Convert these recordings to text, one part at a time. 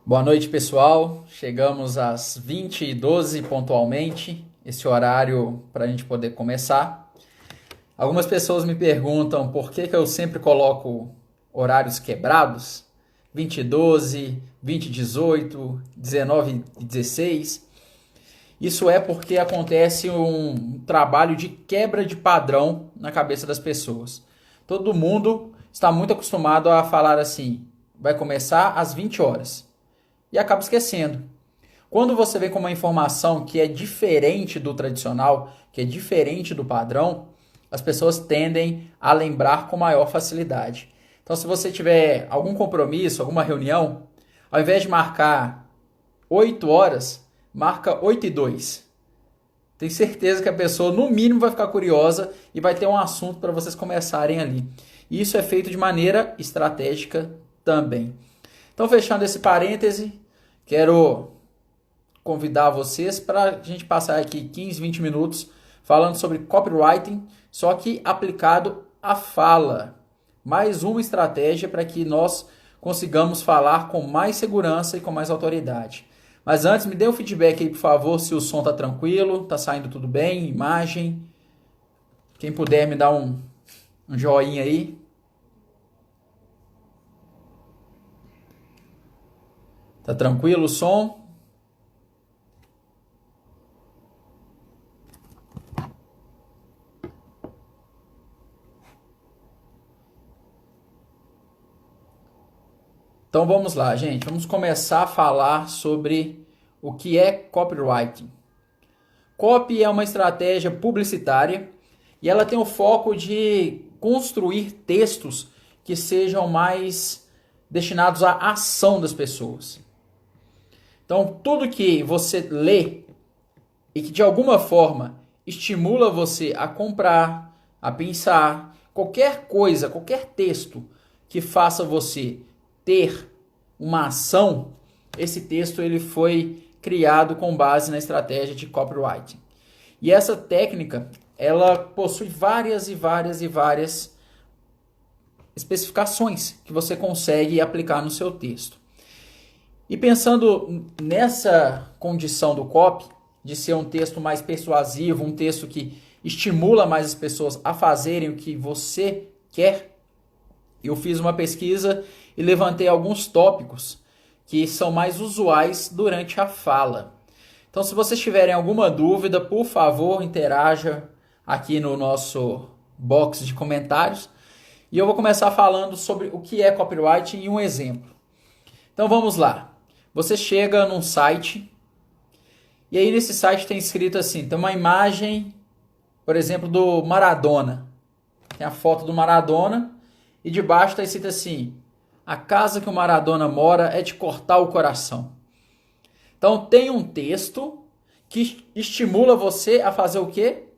Boa noite, pessoal. Chegamos às 20h12 pontualmente, esse horário para a gente poder começar. Algumas pessoas me perguntam por que eu sempre coloco horários quebrados, 20h12, 20h18, 19h16. Isso é porque acontece um trabalho de quebra de padrão na cabeça das pessoas. Todo mundo está muito acostumado a falar assim, vai começar às 20 horas e acaba esquecendo. Quando você vem com uma informação que é diferente do tradicional, que é diferente do padrão, as pessoas tendem a lembrar com maior facilidade. Então, se você tiver algum compromisso, alguma reunião, ao invés de marcar 8 horas, marca 8h02. Tenho certeza que a pessoa, no mínimo, vai ficar curiosa e vai ter um assunto para vocês começarem ali. E isso é feito de maneira estratégica também. Então, fechando esse parêntese, quero convidar vocês para a gente passar aqui 15, 20 minutos falando sobre copywriting, só que aplicado à fala. Mais uma estratégia para que nós consigamos falar com mais segurança e com mais autoridade. Mas antes, me dê um feedback aí, por favor, se o som está tranquilo, está saindo tudo bem, imagem. Quem puder me dar um joinha aí. Tá tranquilo o som? Então vamos lá, gente. Vamos começar a falar sobre o que é copywriting. Copy é uma estratégia publicitária e ela tem o foco de construir textos que sejam mais destinados à ação das pessoas. Então, tudo que você lê e que de alguma forma estimula você a comprar, a pensar, qualquer coisa, qualquer texto que faça você ter uma ação, esse texto ele foi criado com base na estratégia de copywriting. E essa técnica, ela possui várias especificações que você consegue aplicar no seu texto. E pensando nessa condição do copy, de ser um texto mais persuasivo, um texto que estimula mais as pessoas a fazerem o que você quer, eu fiz uma pesquisa e levantei alguns tópicos que são mais usuais durante a fala. Então, se vocês tiverem alguma dúvida, por favor, interaja aqui no nosso box de comentários. E eu vou começar falando sobre o que é copywriting e um exemplo. Então, vamos lá. Você chega num site e aí nesse site tem escrito assim, tem uma imagem, por exemplo, do Maradona. Tem a foto do Maradona e debaixo está escrito assim, a casa que o Maradona mora é de cortar o coração. Então tem um texto que estimula você a fazer o quê?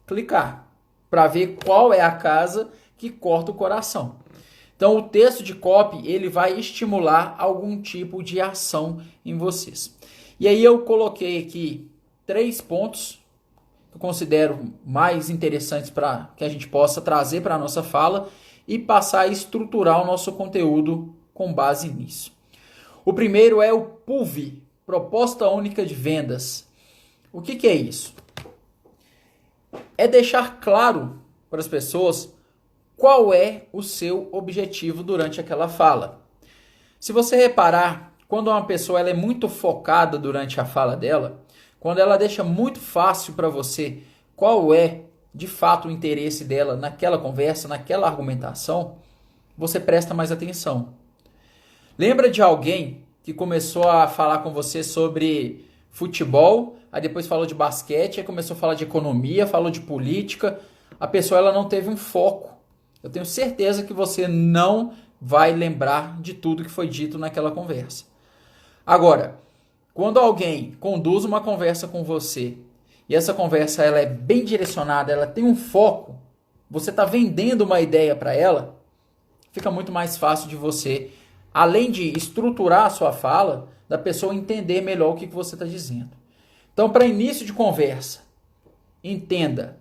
Clicar, para ver qual é a casa que corta o coração. Então o texto de copy, ele vai estimular algum tipo de ação em vocês. E aí eu coloquei aqui 3 pontos que eu considero mais interessantes para que a gente possa trazer para a nossa fala e passar a estruturar o nosso conteúdo com base nisso. O primeiro é o PUV, Proposta Única de Vendas. O que é isso? É deixar claro para as pessoas qual é o seu objetivo durante aquela fala. Se você reparar, quando uma pessoa ela é muito focada durante a fala dela, quando ela deixa muito fácil para você qual é de fato o interesse dela naquela conversa, naquela argumentação, você presta mais atenção. Lembra de alguém que começou a falar com você sobre futebol, aí depois falou de basquete, aí começou a falar de economia, falou de política, a pessoa ela não teve um foco. Eu tenho certeza que você não vai lembrar de tudo que foi dito naquela conversa. Agora, quando alguém conduz uma conversa com você e essa conversa ela é bem direcionada, ela tem um foco, você está vendendo uma ideia para ela, fica muito mais fácil de você, além de estruturar a sua fala, da pessoa entender melhor o que você está dizendo. Então, para início de conversa, entenda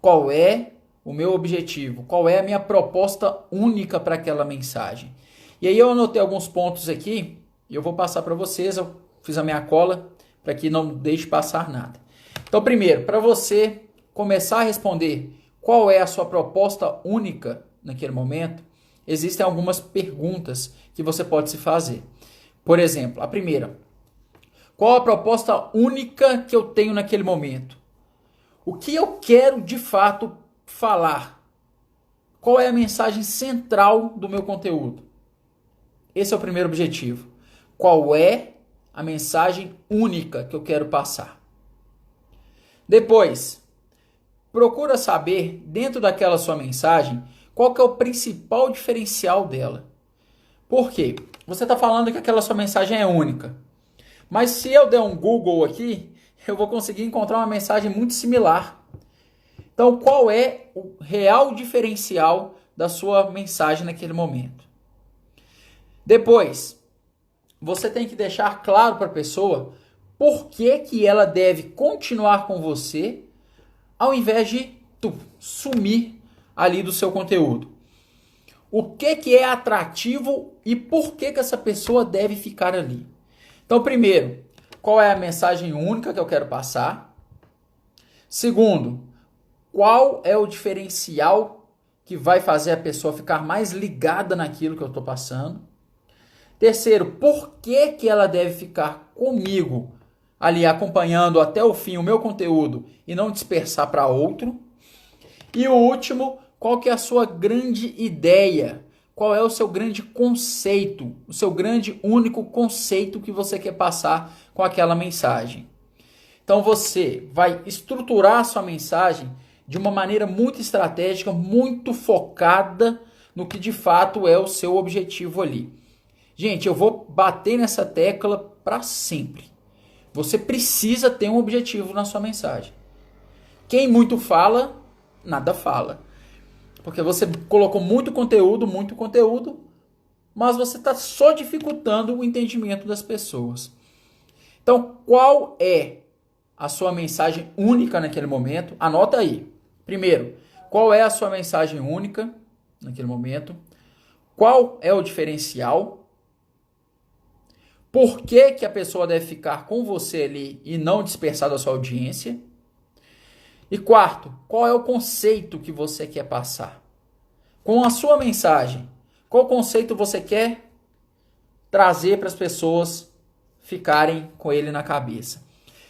qual é o meu objetivo, qual é a minha proposta única para aquela mensagem. E aí eu anotei alguns pontos aqui E eu vou passar para vocês, eu fiz a minha cola para que não deixe passar nada. Então, primeiro, para você começar a responder qual é a sua proposta única naquele momento, existem algumas perguntas que você pode se fazer. Por exemplo, a primeira: qual a proposta única que eu tenho naquele momento? O que eu quero de fato falar? Qual é a mensagem central do meu conteúdo? Esse é o primeiro objetivo. Qual é a mensagem única que eu quero passar? Depois, procura saber, dentro daquela sua mensagem, qual que é o principal diferencial dela. Por quê? Você está falando que aquela sua mensagem é única. Mas se eu der um Google aqui, eu vou conseguir encontrar uma mensagem muito similar. Então, qual é o real diferencial da sua mensagem naquele momento? Depois, você tem que deixar claro para a pessoa por que ela deve continuar com você ao invés de sumir ali do seu conteúdo. O que é atrativo e por que essa pessoa deve ficar ali? Então, primeiro, qual é a mensagem única que eu quero passar? Segundo, qual é o diferencial que vai fazer a pessoa ficar mais ligada naquilo que eu estou passando? Terceiro, por que ela deve ficar comigo ali acompanhando até o fim o meu conteúdo e não dispersar para outro? E o último, qual que é a sua grande ideia? Qual é o seu grande conceito? O seu grande único conceito que você quer passar com aquela mensagem? Então você vai estruturar a sua mensagem de uma maneira muito estratégica, muito focada no que de fato é o seu objetivo ali. Gente, eu vou bater nessa tecla para sempre. Você precisa ter um objetivo na sua mensagem. Quem muito fala, nada fala. Porque você colocou muito conteúdo, mas você está só dificultando o entendimento das pessoas. Então, qual é a sua mensagem única naquele momento? Anota aí. Primeiro, qual é a sua mensagem única naquele momento? Qual é o diferencial? Por que a pessoa deve ficar com você ali e não dispersar da sua audiência? E quarto, qual é o conceito que você quer passar? Com a sua mensagem, qual conceito você quer trazer para as pessoas ficarem com ele na cabeça?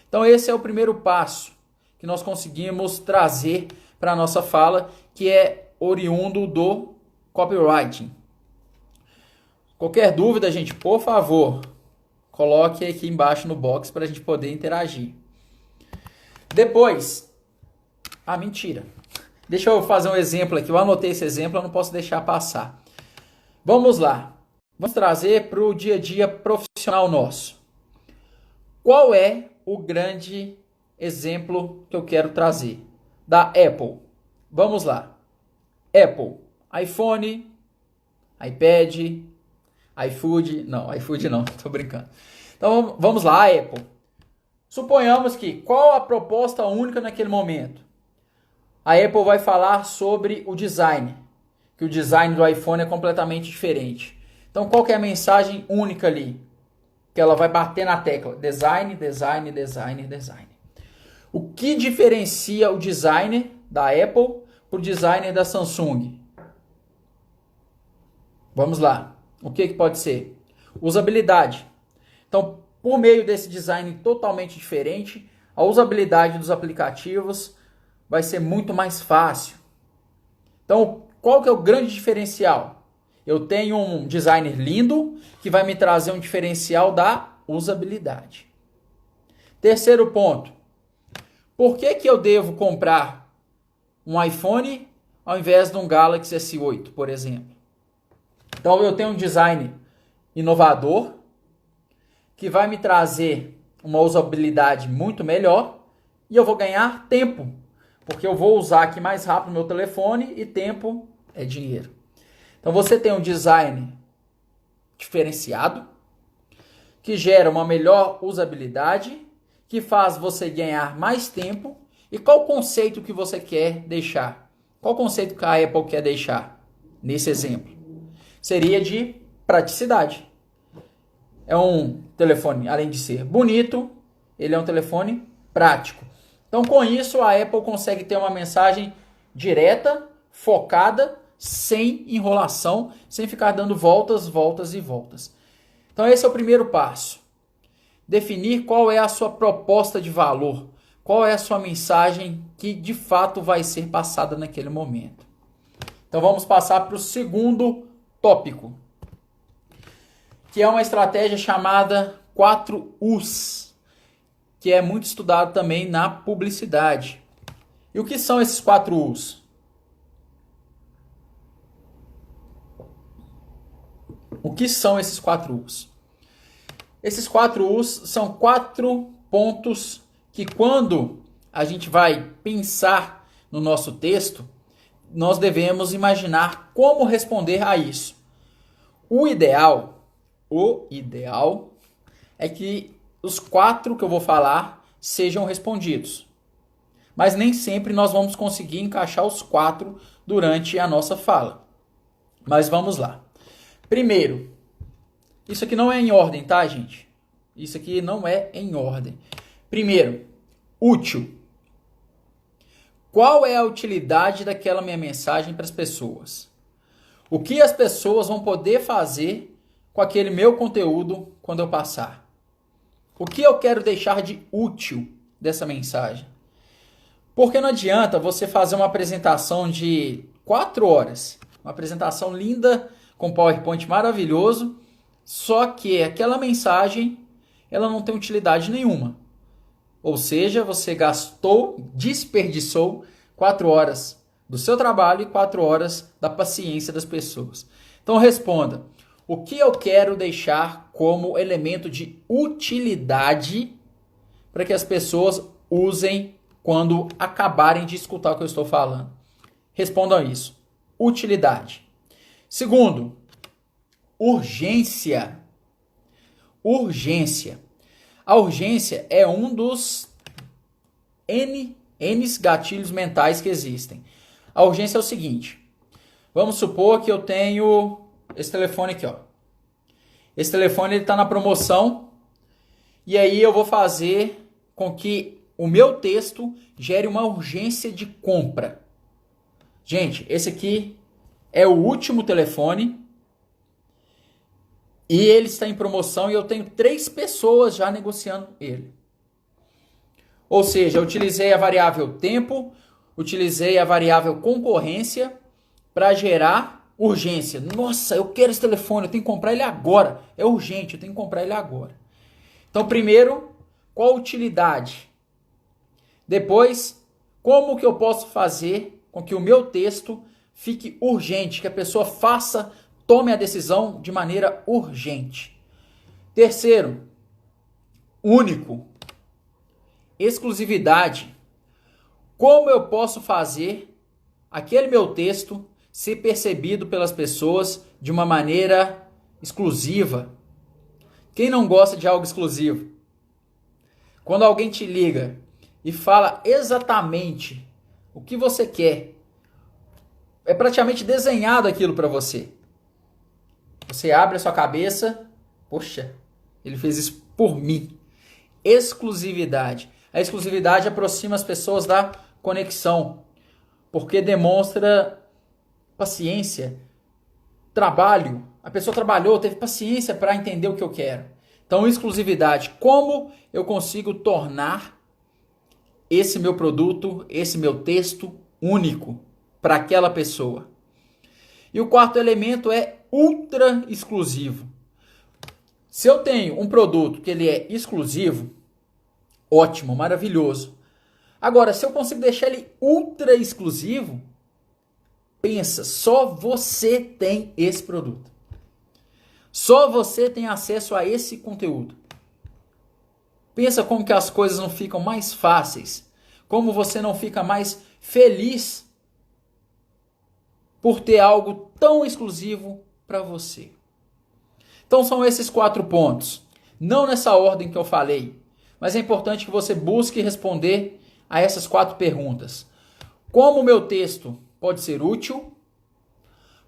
Então esse é o primeiro passo que nós conseguimos trazer para a nossa fala, que é oriundo do copywriting. Qualquer dúvida, gente, por favor, coloque aqui embaixo no box para a gente poder interagir. Depois, mentira. Deixa eu fazer um exemplo aqui. Eu anotei esse exemplo, eu não posso deixar passar. Vamos lá. Vamos trazer para o dia a dia profissional nosso. Qual é o grande exemplo que eu quero trazer? Da Apple. Vamos lá. Apple, iPhone, iPad, iFood. Não, iFood não, tô brincando. Então vamos lá, Apple. Suponhamos que qual a proposta única naquele momento? A Apple vai falar sobre o design, que o design do iPhone é completamente diferente. Então qual que é a mensagem única ali? Que ela vai bater na tecla: design, design, design, design. O que diferencia o designer da Apple para o designer da Samsung? Vamos lá. O que pode ser? Usabilidade. Então, por meio desse design totalmente diferente, a usabilidade dos aplicativos vai ser muito mais fácil. Então, qual que é o grande diferencial? Eu tenho um designer lindo que vai me trazer um diferencial da usabilidade. Terceiro ponto. Por que eu devo comprar um iPhone ao invés de um Galaxy S8, por exemplo? Então, eu tenho um design inovador que vai me trazer uma usabilidade muito melhor e eu vou ganhar tempo, porque eu vou usar aqui mais rápido o meu telefone e tempo é dinheiro. Então você tem um design diferenciado, que gera uma melhor usabilidade, que faz você ganhar mais tempo. E qual conceito que você quer deixar? Qual conceito que a Apple quer deixar nesse exemplo? Seria de praticidade. é um telefone, além de ser bonito, ele é um telefone prático. Então, com isso, a Apple consegue ter uma mensagem direta, focada, sem enrolação, sem ficar dando voltas, voltas e voltas. Então, esse é o primeiro passo. Definir qual é a sua proposta de valor, qual é a sua mensagem que de fato vai ser passada naquele momento. Então, vamos passar para o segundo tópico, que é uma estratégia chamada 4Us, que é muito estudado também na publicidade. E o que são esses 4Us? O que são esses 4Us? Esses 4Us são 4 pontos que, quando a gente vai pensar no nosso texto, nós devemos imaginar como responder a isso. O ideal é que os 4 que eu vou falar sejam respondidos. Mas nem sempre nós vamos conseguir encaixar os 4 durante a nossa fala. Mas vamos lá. Primeiro, isso aqui não é em ordem, tá, gente? Isso aqui não é em ordem. Primeiro, útil. Qual é a utilidade daquela minha mensagem para as pessoas? O que as pessoas vão poder fazer com aquele meu conteúdo quando eu passar? O que eu quero deixar de útil dessa mensagem? Porque não adianta você fazer uma apresentação de 4 horas, uma apresentação linda, com PowerPoint maravilhoso, só que aquela mensagem ela não tem utilidade nenhuma. Ou seja, você desperdiçou 4 horas do seu trabalho e 4 horas da paciência das pessoas. Então responda, o que eu quero deixar como elemento de utilidade para que as pessoas usem quando acabarem de escutar o que eu estou falando? Respondam isso. Utilidade. Segundo, urgência. Urgência. A urgência é um dos N gatilhos mentais que existem. A urgência é o seguinte. Vamos supor que eu tenho esse telefone aqui, ó. Esse telefone está na promoção e aí eu vou fazer com que o meu texto gere uma urgência de compra. Gente, esse aqui é o último telefone e ele está em promoção e eu tenho 3 pessoas já negociando ele. Ou seja, eu utilizei a variável tempo, utilizei a variável concorrência para gerar urgência. Nossa, eu quero esse telefone, eu tenho que comprar ele agora. É urgente, eu tenho que comprar ele agora. Então, primeiro, qual a utilidade? Depois, como que eu posso fazer com que o meu texto fique urgente, que a pessoa tome a decisão de maneira urgente. Terceiro, único. Exclusividade. Como eu posso fazer aquele meu texto ser percebido pelas pessoas de uma maneira exclusiva? Quem não gosta de algo exclusivo? Quando alguém te liga e fala exatamente o que você quer, é praticamente desenhado aquilo para você. Você abre a sua cabeça, poxa, ele fez isso por mim. Exclusividade. A exclusividade aproxima as pessoas da conexão, porque demonstra paciência, trabalho. A pessoa trabalhou, teve paciência para entender o que eu quero. Então, exclusividade. Como eu consigo tornar esse meu produto, esse meu texto único para aquela pessoa? E o quarto elemento é ultra exclusivo. Se eu tenho um produto que ele é exclusivo, ótimo, maravilhoso. Agora, se eu consigo deixar ele ultra exclusivo, pensa, só você tem esse produto. Só você tem acesso a esse conteúdo. Pensa como que as coisas não ficam mais fáceis. Como você não fica mais feliz por ter algo tão exclusivo para você. Então são esses 4 pontos. Não nessa ordem que eu falei, mas é importante que você busque responder a essas 4 perguntas. Como o meu texto pode ser útil?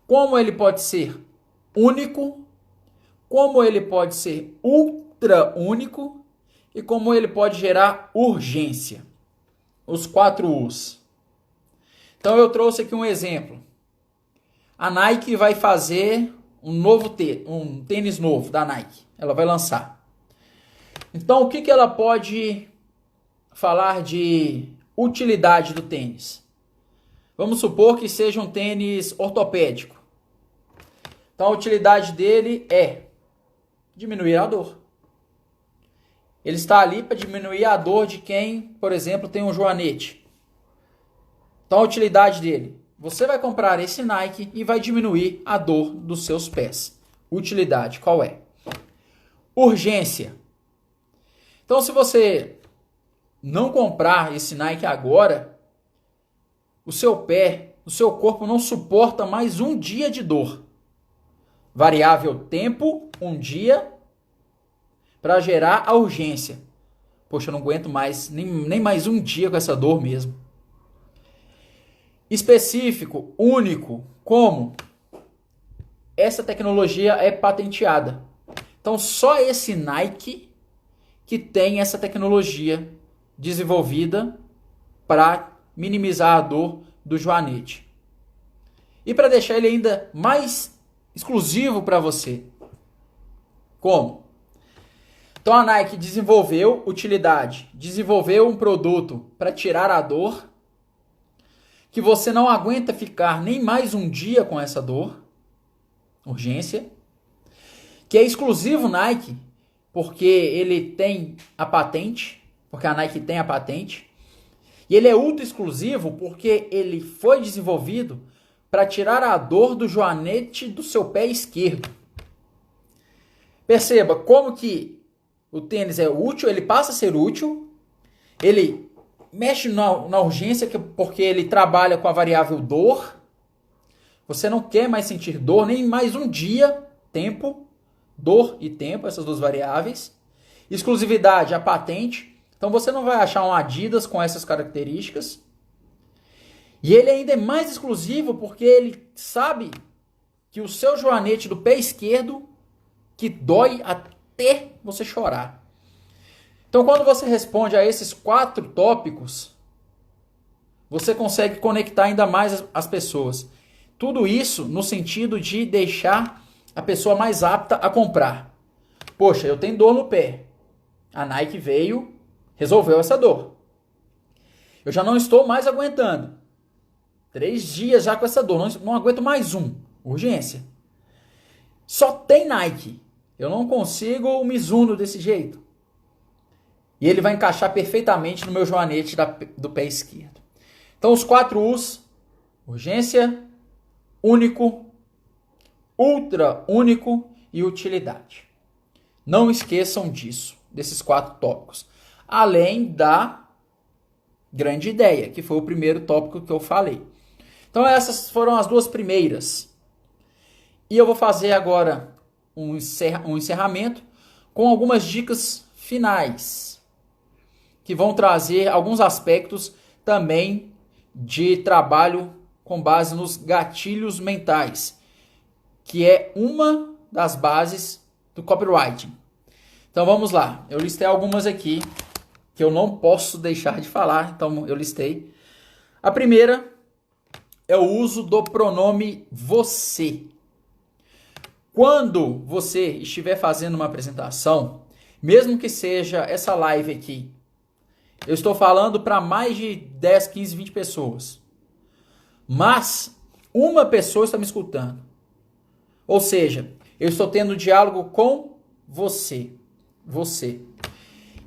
Como ele pode ser único? como ele pode ser ultra único e como ele pode gerar urgência. Os 4 U's. Então eu trouxe aqui um exemplo. A Nike vai fazer um tênis novo da Nike. Ela vai lançar. Então o que ela pode falar de utilidade do tênis? Vamos supor que seja um tênis ortopédico. Então a utilidade dele é diminuir a dor. Ele está ali para diminuir a dor de quem, por exemplo, tem um joanete. Então a utilidade dele, você vai comprar esse Nike e vai diminuir a dor dos seus pés. Utilidade, qual é? Urgência. Então se você não comprar esse Nike agora, o seu pé, o seu corpo não suporta mais um dia de dor. Variável tempo, um dia, para gerar a urgência. Poxa, eu não aguento mais, nem mais um dia com essa dor mesmo. Específico, único, como? Essa tecnologia é patenteada. Então, só esse Nike que tem essa tecnologia desenvolvida para minimizar a dor do joanete. E para deixar ele ainda mais exclusivo para você. Como? Então a Nike desenvolveu utilidade, desenvolveu um produto para tirar a dor, que você não aguenta ficar nem mais um dia com essa dor, urgência, que é exclusivo Nike, porque ele tem a patente, porque a Nike tem a patente, e ele é ultra exclusivo porque ele foi desenvolvido para tirar a dor do joanete do seu pé esquerdo. Perceba como que o tênis é útil, ele passa a ser útil, ele mexe na urgência porque ele trabalha com a variável dor. Você não quer mais sentir dor, nem mais um dia, tempo, dor e tempo, essas duas variáveis. Exclusividade, a patente. Então você não vai achar um Adidas com essas características. E ele ainda é mais exclusivo porque ele sabe que o seu joanete do pé esquerdo, que dói até você chorar. Então, quando você responde a esses 4 tópicos, você consegue conectar ainda mais as pessoas. Tudo isso no sentido de deixar a pessoa mais apta a comprar. Poxa, eu tenho dor no pé. A Nike veio, resolveu essa dor. Eu já não estou mais aguentando. 3 dias já com essa dor, não aguento mais um. Urgência. Só tem Nike. Eu não consigo o Mizuno desse jeito. E ele vai encaixar perfeitamente no meu joanete do pé esquerdo. Então os 4 U's: urgência, único, ultra único e utilidade. Não esqueçam disso, desses 4 tópicos. Além da grande ideia, que foi o primeiro tópico que eu falei. Então essas foram as 2 primeiras. E eu vou fazer agora um encerramento com algumas dicas finais, que vão trazer alguns aspectos também de trabalho com base nos gatilhos mentais, que é uma das bases do copywriting. Então vamos lá, eu listei algumas aqui que eu não posso deixar de falar, então eu listei. A primeira é o uso do pronome você. Quando você estiver fazendo uma apresentação, mesmo que seja essa live aqui, eu estou falando para mais de 10, 15, 20 pessoas. Mas uma pessoa está me escutando. Ou seja, eu estou tendo um diálogo com você. Você.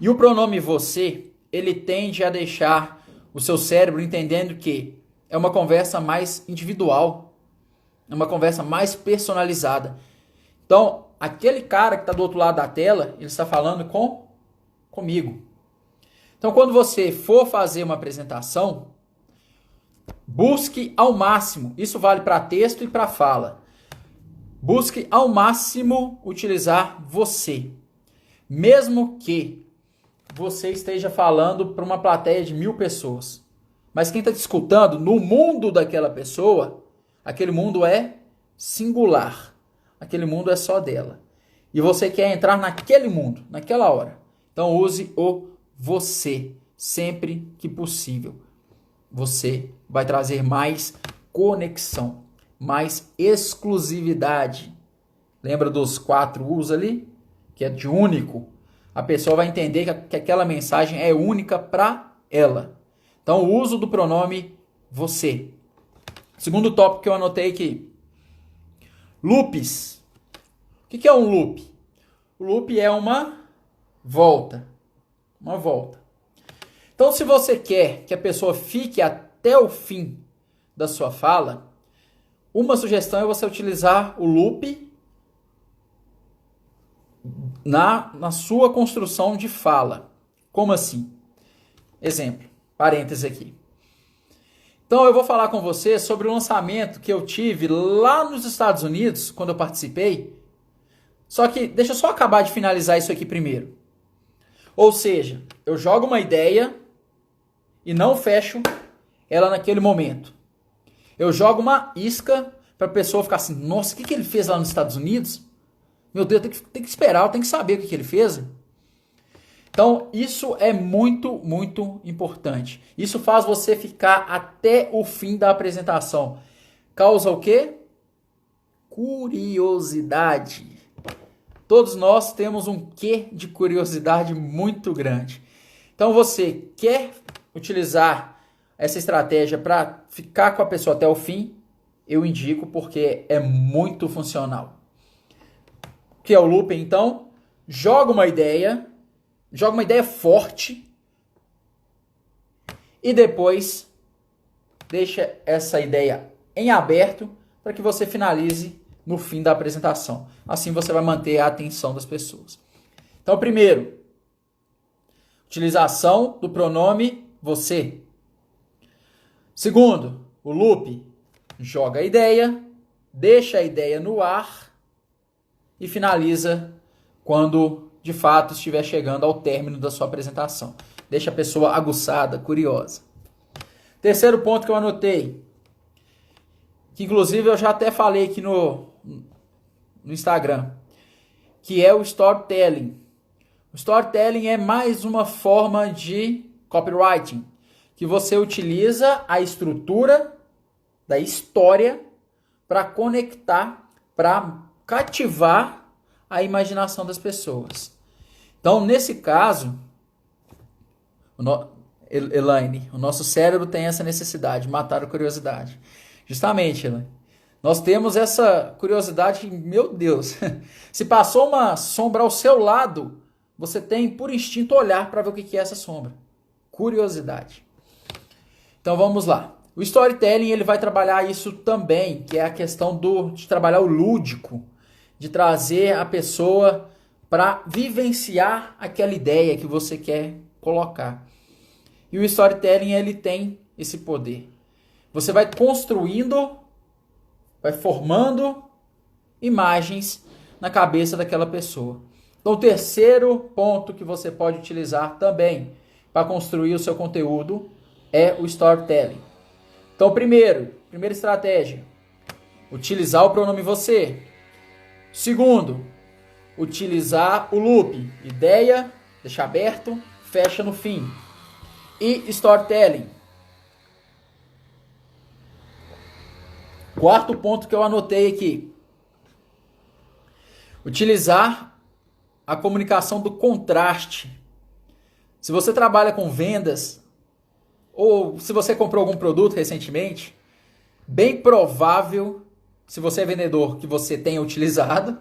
E o pronome você, ele tende a deixar o seu cérebro entendendo que é uma conversa mais individual. É uma conversa mais personalizada. Então, aquele cara que está do outro lado da tela, ele está falando comigo. Então, quando você for fazer uma apresentação, busque ao máximo, isso vale para texto e para fala, busque ao máximo utilizar você. Mesmo que você esteja falando para uma plateia de 1000 pessoas. Mas quem está te escutando, no mundo daquela pessoa, aquele mundo é singular. Aquele mundo é só dela. e você quer entrar naquele mundo, naquela hora. Então use o você, sempre que possível. Você vai trazer mais conexão, mais exclusividade. Lembra dos 4 U's ali? Que é de único. A pessoa vai entender que aquela mensagem é única para ela. Então, o uso do pronome você. Segundo tópico que eu anotei aqui. Loops. O que é um loop? O loop é uma volta. Uma volta. Então, se você quer que a pessoa fique até o fim da sua fala, uma sugestão é você utilizar o loop na sua construção de fala. Como assim? Exemplo, parênteses aqui. Então eu vou falar com você sobre o lançamento que eu tive lá nos Estados Unidos, quando eu participei. Só que deixa eu só acabar de finalizar isso aqui primeiro. Ou seja, eu jogo uma ideia e não fecho ela naquele momento. Eu jogo uma isca para a pessoa ficar assim, nossa, o que ele fez lá nos Estados Unidos? Meu Deus, tem que esperar, eu tenho que saber o que ele fez. Então, isso é muito, muito importante. Isso faz você ficar até o fim da apresentação. Causa o quê? Curiosidade. Todos nós temos um quê de curiosidade muito grande. Então, você quer utilizar essa estratégia para ficar com a pessoa até o fim? Eu indico porque é muito funcional. O que é o looping, então? Joga uma ideia forte e depois deixa essa ideia em aberto para que você finalize no fim da apresentação. Assim você vai manter a atenção das pessoas. Então, primeiro, utilização do pronome você. Segundo, o loop. Joga a ideia, deixa a ideia no ar e finaliza quando de fato estiver chegando ao término da sua apresentação. Deixa a pessoa aguçada, curiosa. Terceiro ponto que eu anotei, que inclusive eu já até falei aqui no Instagram, que é o storytelling. O storytelling é mais uma forma de copywriting, que você utiliza a estrutura da história para conectar, para cativar a imaginação das pessoas. Então, nesse caso, Elaine, o nosso cérebro tem essa necessidade, matar a curiosidade. Justamente, Elaine. Nós temos essa curiosidade, meu Deus. Se passou uma sombra ao seu lado, você tem por instinto olhar para ver o que é essa sombra. Curiosidade. Então vamos lá. O storytelling ele vai trabalhar isso também, que é a questão de trabalhar o lúdico, de trazer a pessoa para vivenciar aquela ideia que você quer colocar. E o storytelling ele tem esse poder. Você vai construindo, vai formando imagens na cabeça daquela pessoa. Então, o terceiro ponto que você pode utilizar também para construir o seu conteúdo é o storytelling. Então, primeira estratégia, utilizar o pronome você. Segundo, utilizar o loop. Ideia, deixa aberto, fecha no fim. E storytelling. Quarto ponto que eu anotei aqui. Utilizar a comunicação do contraste. Se você trabalha com vendas, ou se você comprou algum produto recentemente, bem provável, se você é vendedor, que você tenha utilizado,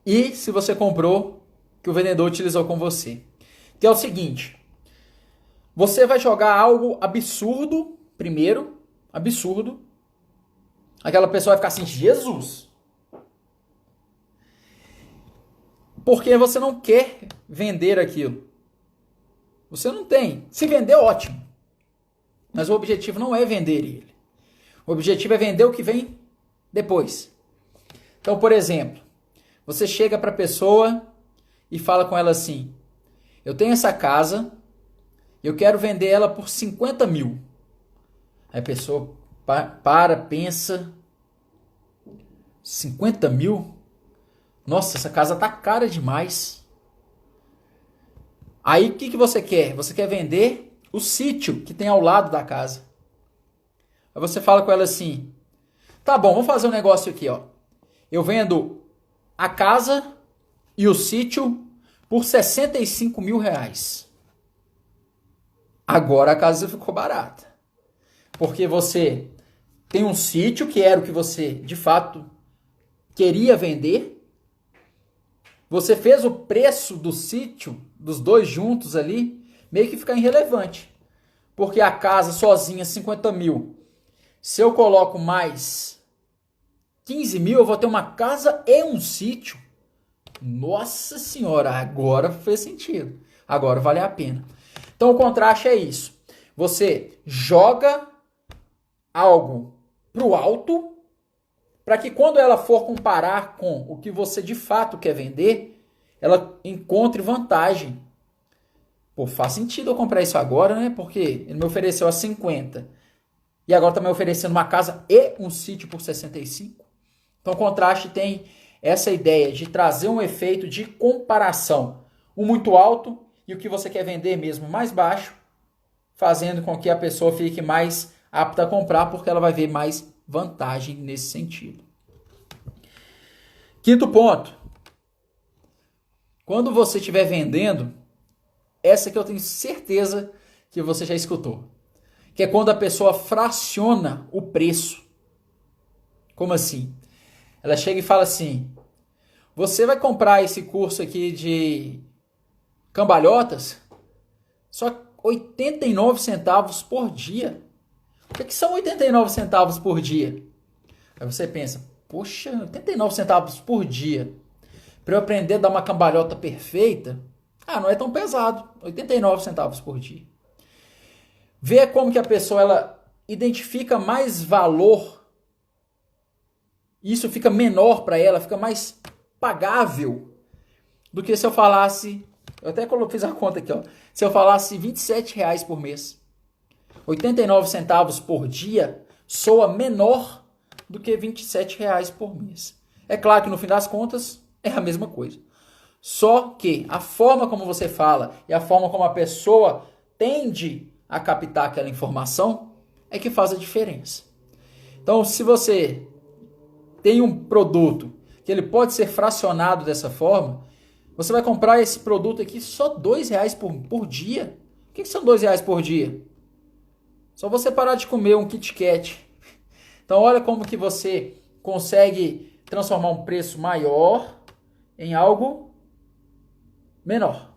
e se você comprou, que o vendedor utilizou com você. Que é o seguinte, você vai jogar algo absurdo, primeiro, absurdo, aquela pessoa vai ficar assim, Jesus! Porque você não quer vender aquilo. Você não tem. Se vender, ótimo. Mas o objetivo não é vender ele. O objetivo é vender o que vem depois. Então, por exemplo, você chega para a pessoa e fala com ela assim, eu tenho essa casa, eu quero vender ela por 50 mil. Aí a pessoa pensa, 50 mil? Nossa, essa casa tá cara demais. Aí o que você quer? Você quer vender o sítio que tem ao lado da casa. Aí você fala com ela assim: tá bom, vamos fazer um negócio aqui, ó. Eu vendo a casa e o sítio por 65 mil reais. Agora a casa ficou barata. Porque você tem um sítio que era o que você de fato queria vender. Você fez o preço do sítio, dos dois juntos ali, meio que ficar irrelevante. Porque a casa sozinha, 50 mil. Se eu coloco mais 15 mil, eu vou ter uma casa e um sítio. Nossa senhora, agora fez sentido. Agora vale a pena. Então o contraste é isso. Você joga algo para o alto, para que quando ela for comparar com o que você de fato quer vender, ela encontre vantagem. Pô, faz sentido eu comprar isso agora, né? Porque ele me ofereceu a 50 e agora está me oferecendo uma casa e um sítio por 65. Então o contraste tem essa ideia de trazer um efeito de comparação. O muito alto e o que você quer vender mesmo mais baixo, fazendo com que a pessoa fique mais apta a comprar, porque ela vai ver mais vantagem nesse sentido. Quinto ponto. Quando você estiver vendendo, essa que eu tenho certeza que você já escutou, que é quando a pessoa fraciona o preço. Como assim? Ela chega e fala assim: você vai comprar esse curso aqui de cambalhotas só 89 centavos por dia. O que são 89 centavos por dia? Aí você pensa: poxa, 89 centavos por dia para eu aprender a dar uma cambalhota perfeita? Ah, não é tão pesado. 89 centavos por dia. Vê como que a pessoa ela identifica mais valor. Isso fica menor para ela, fica mais pagável do que se eu falasse, eu até fiz a conta aqui, ó, se eu falasse 27 reais por mês. 89 centavos por dia soa menor do que 27 reais por mês. É claro que no fim das contas é a mesma coisa. Só que a forma como você fala e a forma como a pessoa tende a captar aquela informação é que faz a diferença. Então, se você tem um produto que ele pode ser fracionado dessa forma, você vai comprar esse produto aqui só R$2 por dia. O que são R$2 por dia? Só você parar de comer um Kit Kat. Então olha como que você consegue transformar um preço maior em algo menor.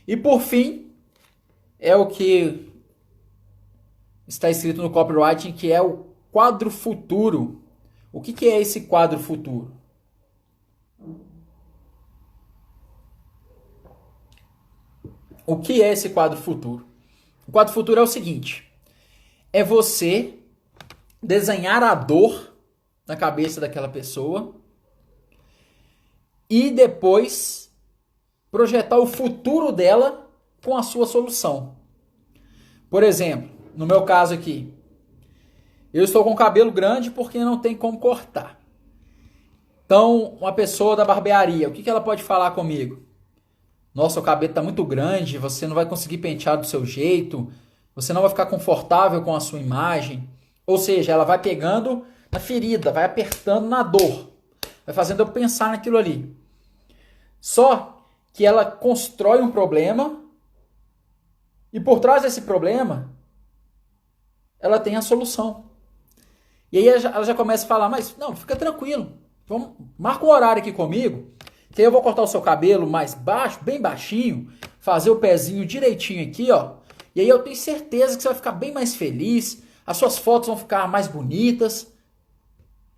E por fim, é o que está escrito no copywriting, que é o quadro futuro. O que é esse quadro futuro? O que é esse quadro futuro? O quadro futuro é o seguinte: é você desenhar a dor na cabeça daquela pessoa e depois projetar o futuro dela com a sua solução. Por exemplo, no meu caso aqui, eu estou com cabelo grande porque não tem como cortar. Então, uma pessoa da barbearia, o que ela pode falar comigo? Nossa, o cabelo está muito grande, você não vai conseguir pentear do seu jeito, você não vai ficar confortável com a sua imagem. Ou seja, ela vai pegando na ferida, vai apertando na dor, vai fazendo eu pensar naquilo ali. Só que ela constrói um problema e por trás desse problema ela tem a solução. E aí ela já começa a falar: mas não, fica tranquilo, marca um horário aqui comigo, que aí eu vou cortar o seu cabelo mais baixo, bem baixinho, fazer o pezinho direitinho aqui, ó. E aí eu tenho certeza que você vai ficar bem mais feliz, as suas fotos vão ficar mais bonitas.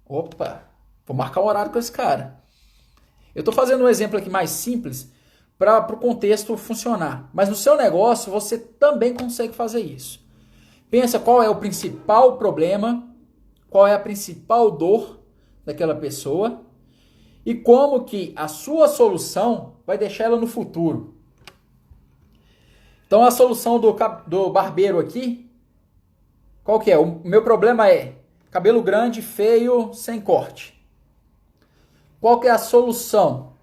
Opa, vou marcar um horário com esse cara. Eu estou fazendo um exemplo aqui mais simples para o contexto funcionar. Mas no seu negócio você também consegue fazer isso. Pensa qual é o principal problema, qual é a principal dor daquela pessoa e como que a sua solução vai deixar ela no futuro. Então a solução do barbeiro aqui, qual que é? O meu problema é cabelo grande, feio, sem corte. Qual que é a solução?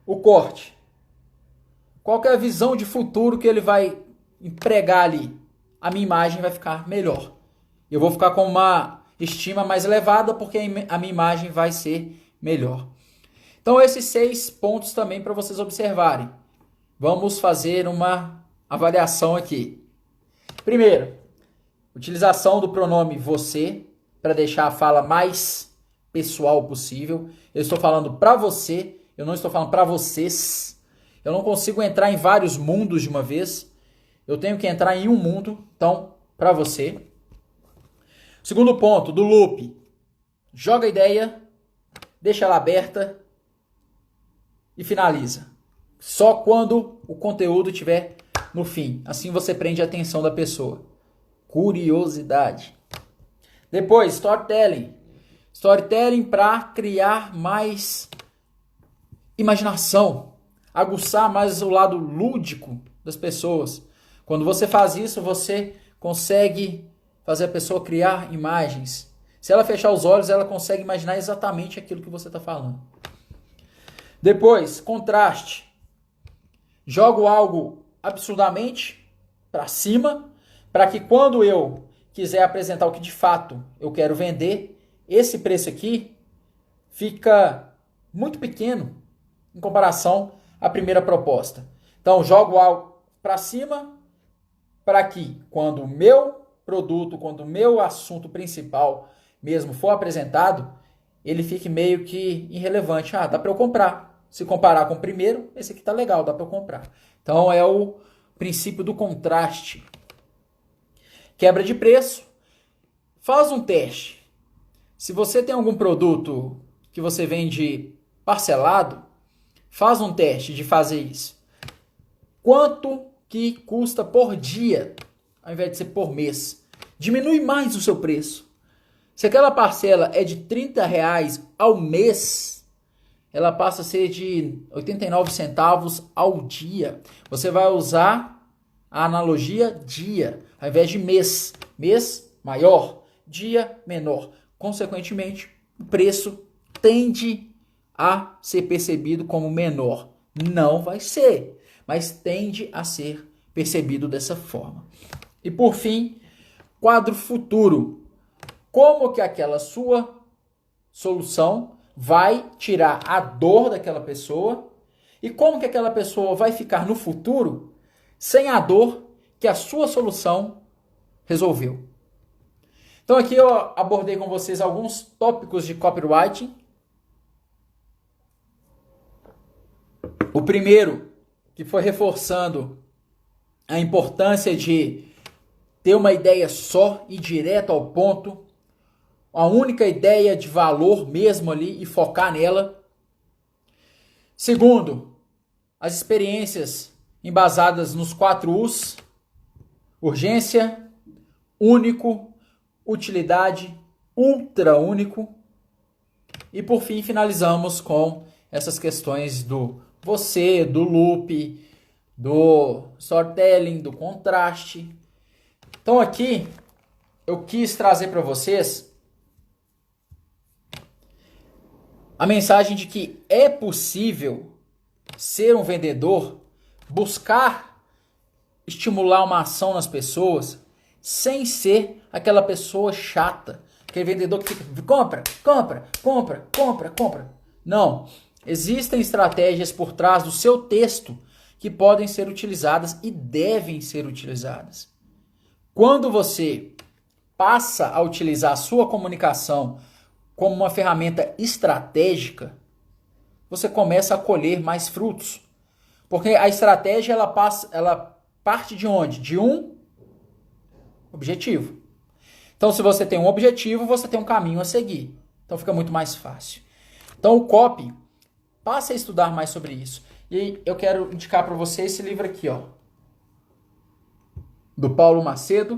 O corte. Qual que é a visão de futuro que ele vai empregar ali? A minha imagem vai ficar melhor. Eu vou ficar com uma estima mais elevada porque a minha imagem vai ser melhor. Então esses 6 pontos também para vocês observarem. Vamos fazer uma avaliação aqui. Primeiro, utilização do pronome você para deixar a fala mais pessoal possível. Eu estou falando para você, eu não estou falando para vocês. Eu não consigo entrar em vários mundos de uma vez. Eu tenho que entrar em um mundo, então, para você. Segundo ponto, do loop. Joga a ideia, deixa ela aberta e finaliza. Só quando o conteúdo estiver no fim. Assim você prende a atenção da pessoa. Curiosidade. Depois, storytelling. Storytelling para criar mais imaginação. Aguçar mais o lado lúdico das pessoas. Quando você faz isso, você consegue fazer a pessoa criar imagens. Se ela fechar os olhos, ela consegue imaginar exatamente aquilo que você está falando. Depois, contraste. Jogo algo absurdamente para cima, para que quando eu quiser apresentar o que de fato eu quero vender, esse preço aqui fica muito pequeno em comparação à primeira proposta. Então, jogo algo para cima para que quando o meu produto, quando o meu assunto principal mesmo for apresentado, ele fique meio que irrelevante. Ah, dá para eu comprar. Se comparar com o primeiro, esse aqui tá legal, dá para eu comprar. Então é o princípio do contraste. Quebra de preço. Faz um teste. Se você tem algum produto que você vende parcelado, faz um teste de fazer isso. Quanto que custa por dia, ao invés de ser por mês? Diminui mais o seu preço. Se aquela parcela é de R$30 ao mês, ela passa a ser de 89 centavos ao dia. Você vai usar a analogia dia, ao invés de mês. Mês maior, dia menor. Consequentemente, o preço tende a ser percebido como menor. Não vai ser, mas tende a ser percebido dessa forma. E por fim, quadro futuro. Como que aquela sua solução vai tirar a dor daquela pessoa e como que aquela pessoa vai ficar no futuro sem a dor que a sua solução resolveu. Então aqui eu abordei com vocês alguns tópicos de copywriting. O primeiro, que foi reforçando a importância de ter uma ideia só e direto ao ponto, a única ideia de valor mesmo ali e focar nela. Segundo, as experiências embasadas nos 4 U's: urgência, único, utilidade, ultra único. E por fim finalizamos com essas questões do você, do loop, do storytelling, do contraste. Então aqui eu quis trazer para vocês a mensagem de que é possível ser um vendedor, buscar estimular uma ação nas pessoas sem ser aquela pessoa chata, aquele vendedor que fica compra, compra, compra, compra, compra. Não, existem estratégias por trás do seu texto que podem ser utilizadas e devem ser utilizadas. Quando você passa a utilizar a sua comunicação como uma ferramenta estratégica, você começa a colher mais frutos. Porque a estratégia ela parte de onde? De um objetivo. Então, se você tem um objetivo, você tem um caminho a seguir. Então, fica muito mais fácil. Então, o copy, passe a estudar mais sobre isso. E aí, eu quero indicar para você esse livro aqui, ó, do Paulo Macedo.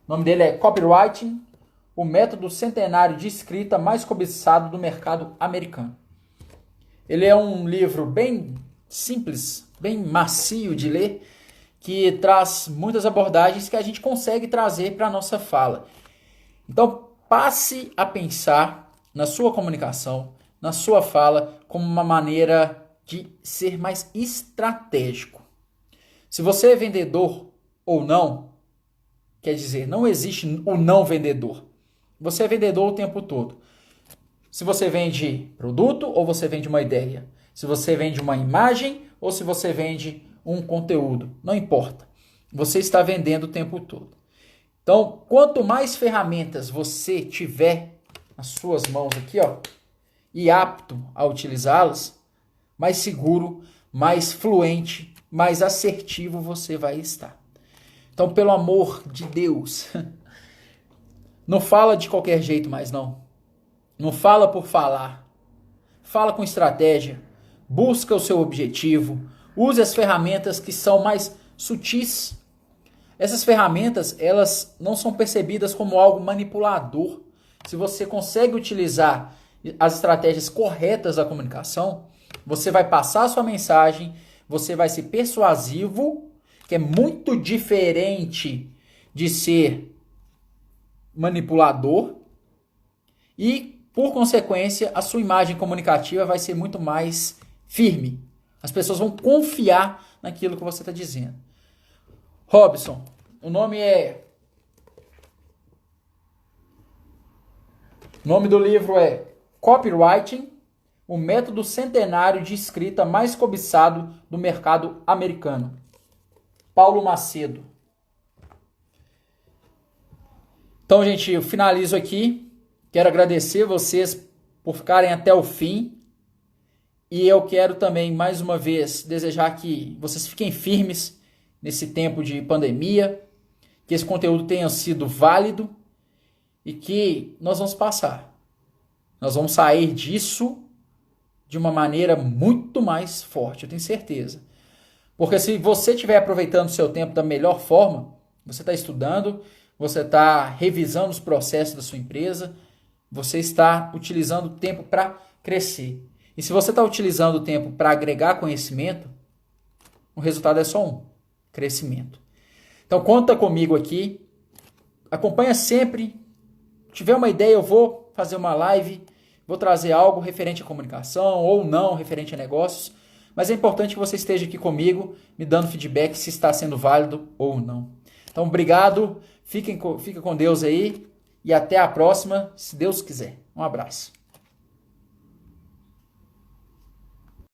O nome dele é Copywriting, o método centenário de escrita mais cobiçado do mercado americano. Ele é um livro bem simples, bem macio de ler, que traz muitas abordagens que a gente consegue trazer para a nossa fala. Então, passe a pensar na sua comunicação, na sua fala, como uma maneira de ser mais estratégico. Se você é vendedor ou não, quer dizer, não existe o não vendedor. Você é vendedor o tempo todo. Se você vende produto ou você vende uma ideia. Se você vende uma imagem ou se você vende um conteúdo. Não importa. Você está vendendo o tempo todo. Então, quanto mais ferramentas você tiver nas suas mãos aqui, ó, e apto a utilizá-las, mais seguro, mais fluente, mais assertivo você vai estar. Então, pelo amor de Deus, não fala de qualquer jeito mais não. Não fala por falar. Fala com estratégia. Busca o seu objetivo. Use as ferramentas que são mais sutis. Essas ferramentas, elas não são percebidas como algo manipulador. Se você consegue utilizar as estratégias corretas da comunicação, você vai passar a sua mensagem, você vai ser persuasivo, que é muito diferente de ser manipulador, e, por consequência, a sua imagem comunicativa vai ser muito mais firme. As pessoas vão confiar naquilo que você está dizendo. Robson, o nome do livro é Copywriting, o método centenário de escrita mais cobiçado do mercado americano. Paulo Macedo. Então, gente, eu finalizo aqui. Quero agradecer vocês por ficarem até o fim. E eu quero também, mais uma vez, desejar que vocês fiquem firmes nesse tempo de pandemia, que esse conteúdo tenha sido válido e que nós vamos passar. Nós vamos sair disso de uma maneira muito mais forte, eu tenho certeza. Porque se você estiver aproveitando o seu tempo da melhor forma, você está estudando, você está revisando os processos da sua empresa, você está utilizando o tempo para crescer. E se você está utilizando o tempo para agregar conhecimento, o resultado é só um: crescimento. Então conta comigo aqui, acompanha sempre. Se tiver uma ideia, eu vou fazer uma live, vou trazer algo referente à comunicação ou não, referente a negócios. Mas é importante que você esteja aqui comigo, me dando feedback se está sendo válido ou não. Então, obrigado, fica com Deus aí e até a próxima, se Deus quiser. Um abraço.